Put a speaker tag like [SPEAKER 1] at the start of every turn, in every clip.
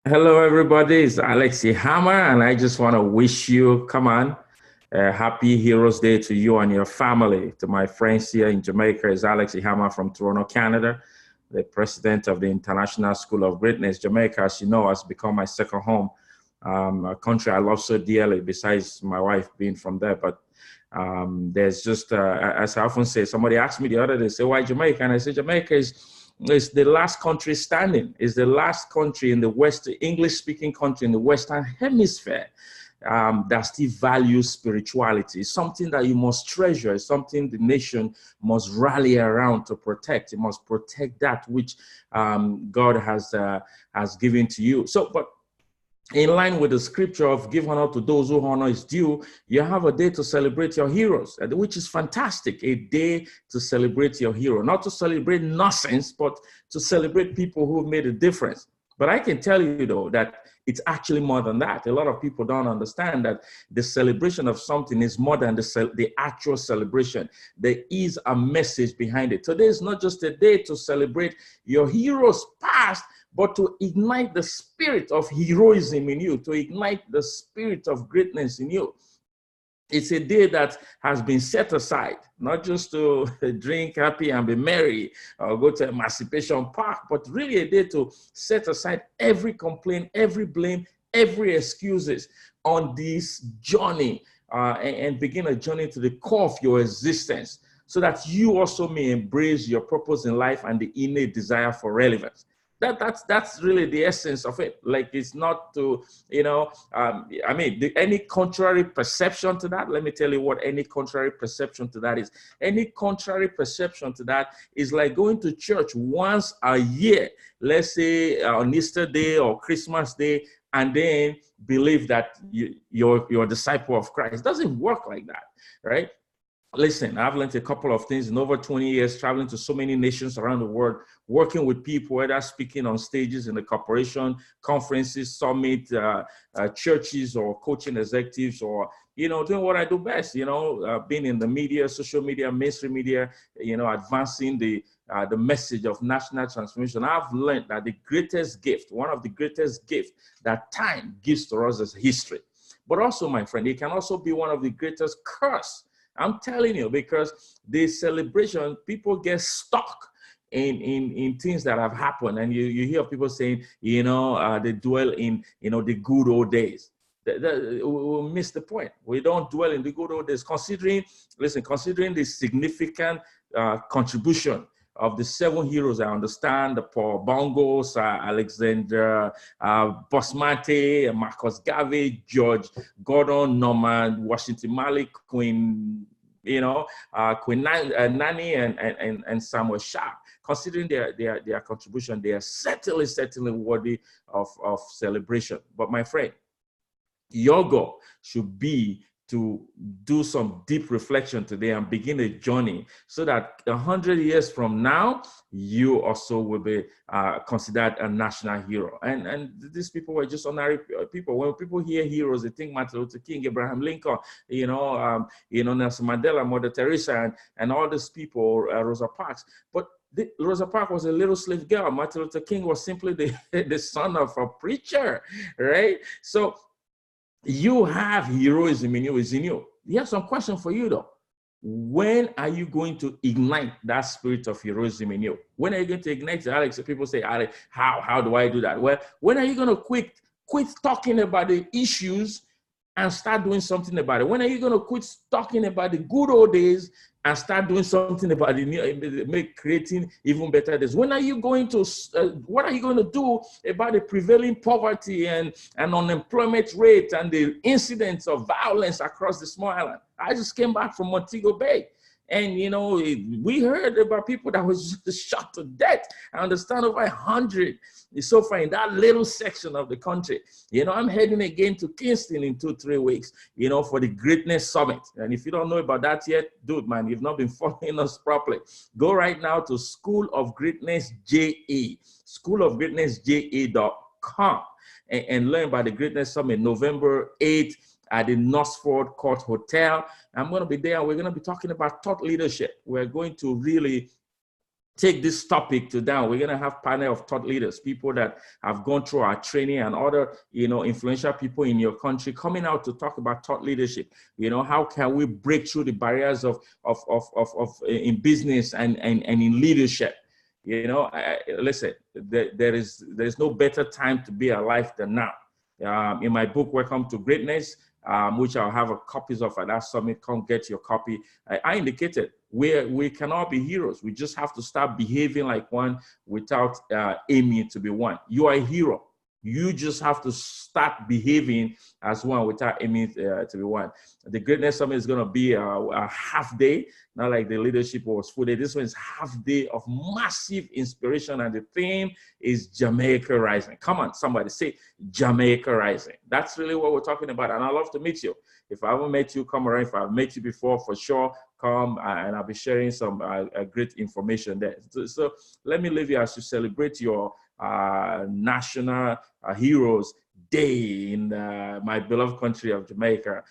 [SPEAKER 1] Hello, everybody. It's Alex Hammer, and I just want to wish you, come on, a happy Heroes Day to you and your family. To my friends here in Jamaica, is Alex Hammer from Toronto, Canada, the president of the International School of Greatness. Jamaica, as you know, has become my second home, a country I love so dearly, besides my wife being from there. But there's just, as I often say, somebody asked me the other day, say, why Jamaica? And I say, Jamaica is the last country standing, is the last country in the West, English-speaking country in the Western Hemisphere that still values spirituality. It's something that you must treasure. It's something the nation must rally around to protect. It must protect that which God has given to you. So, but in line with the scripture of give honor to those who honor is due, you have a day to celebrate your heroes, which is fantastic. A day to celebrate your hero, not to celebrate nonsense, but to celebrate people who made a difference. But I can tell you, though, that it's actually more than that. A lot of people don't understand that the celebration of something is more than the actual celebration. There is a message behind it. Today is not just a day to celebrate your heroes past, but to ignite the spirit of heroism in you, to ignite the spirit of greatness in you. It's a day that has been set aside, not just to drink happy and be merry or go to Emancipation Park, but really a day to set aside every complaint, every blame, every excuses on this journey and begin a journey to the core of your existence so that you also may embrace your purpose in life and the innate desire for relevance. That's really the essence of it. Like, it's not to, any contrary perception to that. Let me tell you what any contrary perception to that is. Any contrary perception to that is like going to church once a year, let's say on Easter Day or Christmas Day, and then believe that you're a disciple of Christ. It doesn't work like that, right? Listen, I've learned a couple of things in over 20 years, traveling to so many nations around the world, working with people, whether speaking on stages in the corporation, conferences, summit, churches, or coaching executives, or, doing what I do best, being in the media, social media, mainstream media, advancing the message of national transformation. I've learned that the greatest gift, one of the greatest gifts that time gives to us is history. But also, my friend, it can also be one of the greatest curse. I'm telling you, because the celebration, people get stuck in things that have happened. And you hear people saying, they dwell in, the good old days. We'll miss the point. We don't dwell in the good old days, considering the significant contribution of the 7 heroes. I understand the Paul Bongos, Alexander Bosmante, Marcus Garvey, George Gordon, Norman Washington Malik, Queen Nani, and Samuel Sharp. Considering their contribution, they are certainly worthy of celebration. But my friend, your goal should be to do some deep reflection today and begin a journey so that 100 years from now, you also will be considered a national hero. And these people were just ordinary people. When people hear heroes, they think Martin Luther King, Abraham Lincoln, Nelson Mandela, Mother Teresa, and all these people, Rosa Parks. But Rosa Parks was a little slave girl. Martin Luther King was simply the son of a preacher, right? So you have heroism in you, is in you. You have some question for you, though. When are you going to ignite that spirit of heroism in you? When are you going to ignite it? Alex, people say, Alex, how do I do that? Well, when are you going to quit talking about the issues and start doing something about it? When are you going to quit talking about the good old days and start doing something about it, creating even better days? When are you going to, what are you going to do about the prevailing poverty and unemployment rate and the incidents of violence across the small island? I just came back from Montego Bay. And, we heard about people that was just shot to death. I understand over 100 so far in that little section of the country. I'm heading again to Kingston in 2-3 weeks, for the Greatness Summit. And if you don't know about that yet, dude, man, you've not been following us properly. Go right now to School of Greatness JA, schoolofgreatnessja.com, and learn about the Greatness Summit, November 8th. At the Northford Court Hotel. I'm going to be there. We're going to be talking about thought leadership. We're going to really take this topic to down. We're going to have panel of thought leaders, people that have gone through our training, and other, influential people in your country coming out to talk about thought leadership. How can we break through the barriers of in business and in leadership? Listen, there's no better time to be alive than now. In my book, Welcome to Greatness, which I'll have copies of at that summit, come get your copy. I indicated we can all be heroes. We just have to start behaving like one without aiming to be one. You are a hero. You just have to start behaving as one without aiming to be one. The Greatness Summit is going to be a half day, not like the leadership was full day. This one is half day of massive inspiration, and the theme is Jamaica Rising. Come on, somebody say Jamaica Rising. That's really what we're talking about, and I'd love to meet you. If I haven't met you, come around. If I've met you before, for sure, come, and I'll be sharing some great information there. So let me leave you as you celebrate your national heroes day in my beloved country of Jamaica.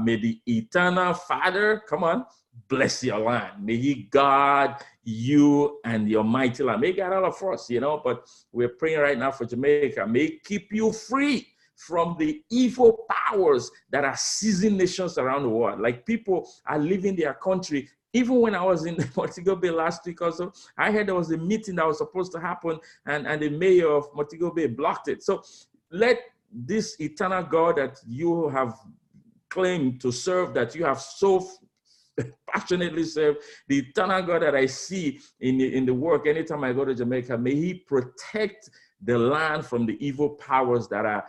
[SPEAKER 1] May the eternal Father, come on, bless your land. May he guard you and your mighty land. May God all of us, but we're praying right now for Jamaica. May he keep you free from the evil powers that are seizing nations around the world. Like, people are leaving their country. Even when I was in Montego Bay last week or so, I heard there was a meeting that was supposed to happen, and the mayor of Montego Bay blocked it. So let this eternal God that you have claimed to serve, that you have so passionately served, the eternal God that I see in the work anytime I go to Jamaica, may he protect the land from the evil powers that are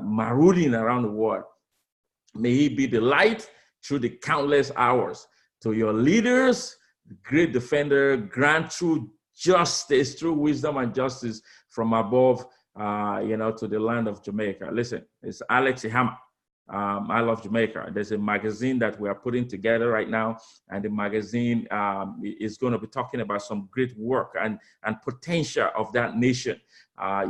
[SPEAKER 1] marauding around the world. May he be the light through the countless hours. To your leaders, great defender, grant through justice, through wisdom and justice from above, to the land of Jamaica. Listen, it's Alex Ihama. I Love Jamaica. There's a magazine that we are putting together right now, and the magazine is going to be talking about some great work and potential of that nation.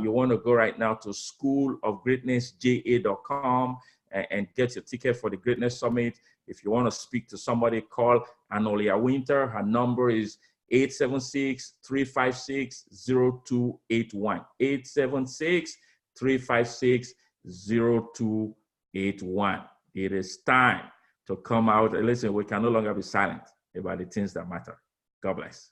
[SPEAKER 1] You want to go right now to schoolofgreatnessja.com and get your ticket for the Greatness Summit. If you want to speak to somebody, call Anolia Winter. Her number is 876-356-0281. 876-356-0281. It is time to come out. Listen, we can no longer be silent about the things that matter. God bless.